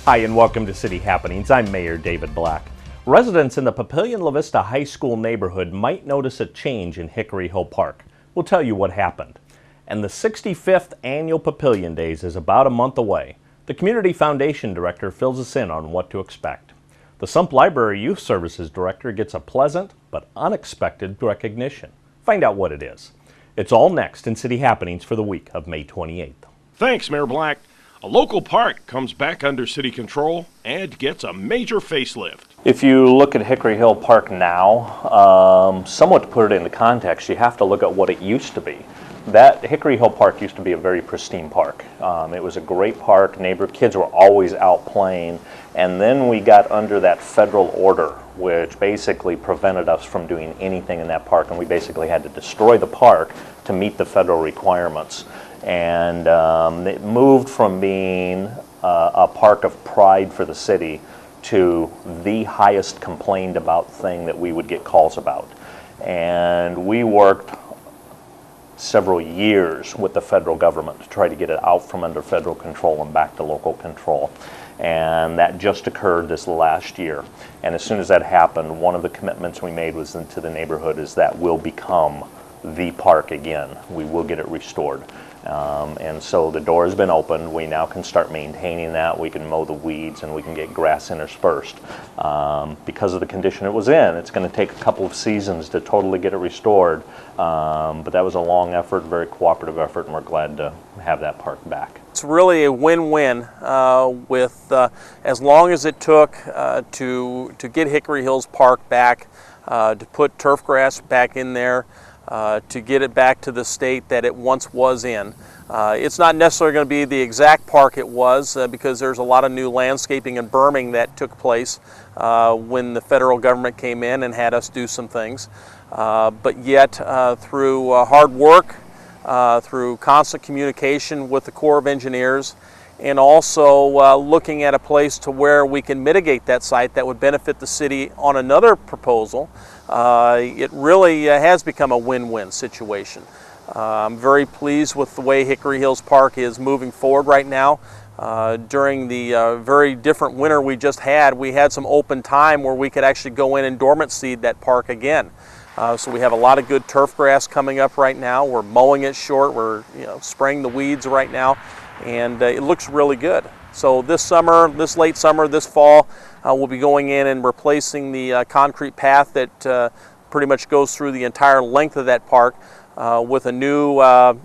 Hi and welcome to City Happenings. I'm Mayor David Black. Residents in the Papillion La Vista High School neighborhood might notice a change in Hickory Hill Park. We'll tell you what happened. And the 65th Annual Papillion Days is about a month away. The Community Foundation Director fills us in on what to expect. The Sump Library Youth Services Director gets a pleasant but unexpected recognition. Find out what it is. It's all next in City Happenings for the week of May 28th. Thanks, Mayor Black. A local park comes back under city control and gets a major facelift. If you look at Hickory Hill Park now, somewhat to put it into context, you have to look at what it used to be. That Hickory Hill Park used to be a very pristine park. It was a great park. Kids were always out playing. And then we got under that federal order, which basically prevented us from doing anything in that park. And we basically had to destroy the park to meet the federal requirements. And it moved from being a park of pride for the city to the highest complained about thing that we would get calls about. And we worked several years with the federal government to try to get it out from under federal control and back to local control. And that just occurred this last year. And as soon as that happened, one of the commitments we made was into the neighborhood is that we'll become the park again. We will get it restored. And so the door has been opened. We now can start maintaining that. We can mow the weeds and we can get grass interspersed. Because of the condition it was in, it's going to take a couple of seasons to totally get it restored. But that was a long effort, very cooperative effort, and we're glad to have that park back. It's really a win-win with as long as it took to get Hickory Hills Park back, to put turf grass back in there, to get it back to the state that it once was in. It's not necessarily going to be the exact park it was because there's a lot of new landscaping and berming that took place when the federal government came in and had us do some things. But yet through hard work, through constant communication with the Corps of Engineers, and also looking at a place to where we can mitigate that site that would benefit the city on another proposal, it really has become a win-win situation. I'm very pleased with the way Hickory Hills Park is moving forward right now. During the very different winter we just had, we had some open time where we could actually go in and dormant seed that park again. So we have a lot of good turf grass coming up right now. We're mowing it short. We're spraying the weeds right now, and it looks really good. So this summer, this late summer, this fall, we'll be going in and replacing the concrete path that pretty much goes through the entire length of that park with a new, a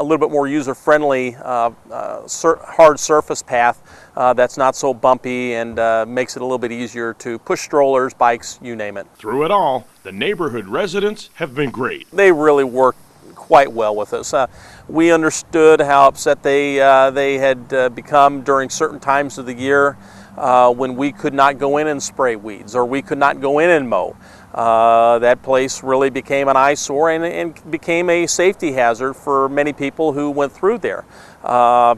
little bit more user-friendly hard surface path that's not so bumpy and makes it a little bit easier to push strollers, bikes, you name it. Through it all, the neighborhood residents have been great. They really worked quite well with us. We understood how upset they had become during certain times of the year when we could not go in and spray weeds or we could not go in and mow. That place really became an eyesore and became a safety hazard for many people who went through there.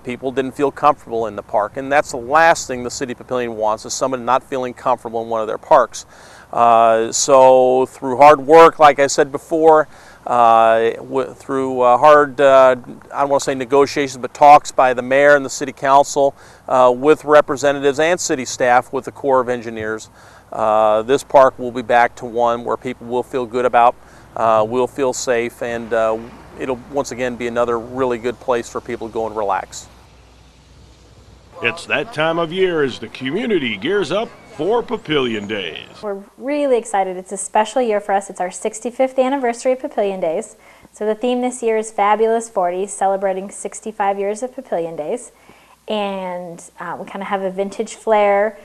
People didn't feel comfortable in the park, and that's the last thing the City of Papillion wants, is someone not feeling comfortable in one of their parks. So through hard work, like I said before, through hard, I don't want to say negotiations, but talks by the mayor and the city council with representatives and city staff with the Corps of Engineers, this park will be back to one where people will feel good about, will feel safe, and it'll once again be another really good place for people to go and relax. It's that time of year as the community gears up for Papillion Days. We're really excited. It's a special year for us. It's our 65th anniversary of Papillion Days. So the theme this year is Fabulous 40s, celebrating 65 years of Papillion Days. And we kind of have a vintage flair.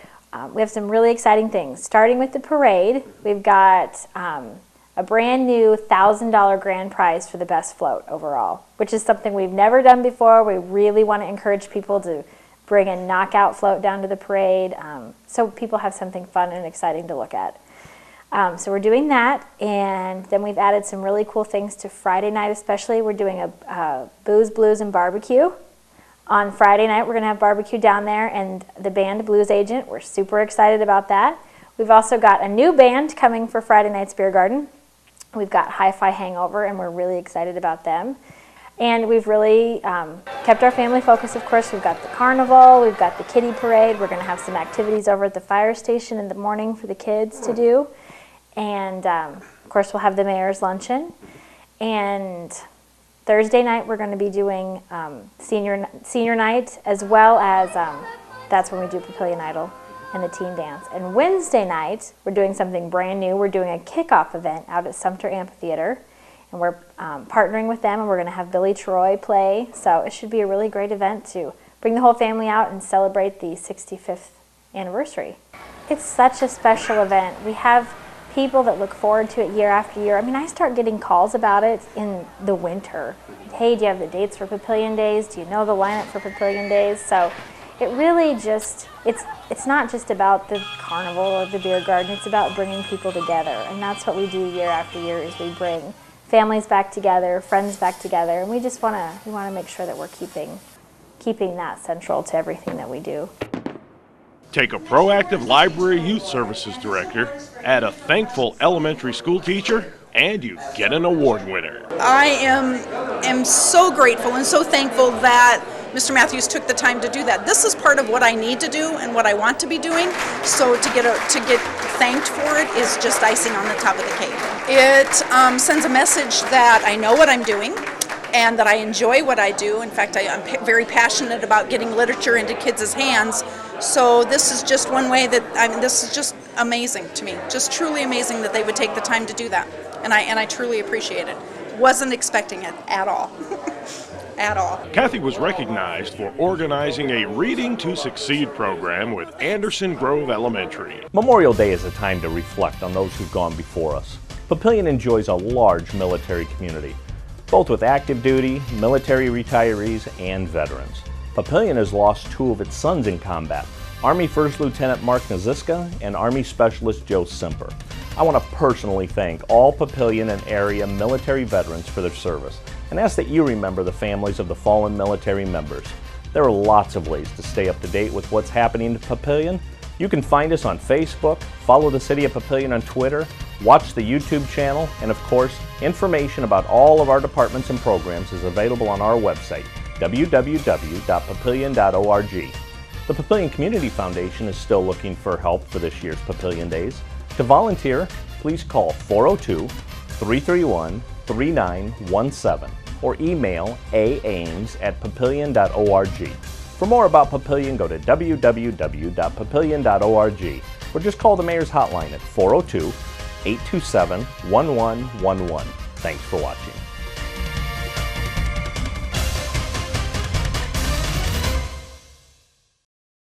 We have some really exciting things. Starting with the parade, we've got a brand new $1,000 grand prize for the best float overall, which is something we've never done before. We really want to encourage people to bring a knockout float down to the parade so people have something fun and exciting to look at. So we're doing that, and then we've added some really cool things to Friday night especially. We're doing a booze, blues, and barbecue. On Friday night, we're going to have barbecue down there and the band Blues Agent. We're super excited about that. We've also got a new band coming for Friday night's Beer Garden. We've got Hi-Fi Hangover, and we're really excited about them. And we've really kept our family focused. Of course, we've got the carnival, we've got the kiddie parade. We're going to have some activities over at the fire station in the morning for the kids to do. And of course, we'll have the mayor's luncheon. And Thursday night, we're going to be doing senior night, as well as that's when we do Papillion Idol and the teen dance. And Wednesday night, we're doing something brand new. We're doing a kickoff event out at Sumter Amphitheater. And we're partnering with them, and we're going to have Billy Troy play. So it should be a really great event to bring the whole family out and celebrate the 65th anniversary. It's such a special event. We have people that look forward to it year after year. I mean, I start getting calls about it in the winter. Hey, do you have the dates for Papillion Days? Do you know the lineup for Papillion Days? So it really just, it's not just about the carnival or the beer garden. It's about bringing people together. And that's what we do year after year, is we bring families back together, friends back together, and we just want to make sure that we're keeping that central to everything that we do. Take a proactive library youth services director, add a thankful elementary school teacher, and you get an award winner. I am so grateful and so thankful that Mr. Matthews took the time to do that. This is part of what I need to do and what I want to be doing, so to get thanked for it is just icing on the top of the cake. It sends a message that I know what I'm doing and that I enjoy what I do. In fact, I'm very passionate about getting literature into kids' hands. So this is just one way that, this is just amazing to me. Just truly amazing that they would take the time to do that. And I truly appreciate it. Wasn't expecting it at all. At all. Cathy was recognized for organizing a Reading to Succeed program with Anderson Grove Elementary. Memorial Day is a time to reflect on those who've gone before us. Papillion enjoys a large military community, both with active duty, military retirees, and veterans. Papillion has lost two of its sons in combat, Army First Lieutenant Mark Naziska and Army Specialist Joe Simper. I want to personally thank all Papillion and area military veterans for their service, and ask that you remember the families of the fallen military members. There are lots of ways to stay up to date with what's happening in Papillion. You can find us on Facebook, follow the City of Papillion on Twitter, watch the YouTube channel, and of course, information about all of our departments and programs is available on our website, www.papillion.org. The Papillion Community Foundation is still looking for help for this year's Papillion Days. To volunteer, please call 402-331-3917 or email aames@papillion.org. For more about Papillion, go to www.papillion.org or just call the Mayor's Hotline at 402-827-1111. Thanks for watching.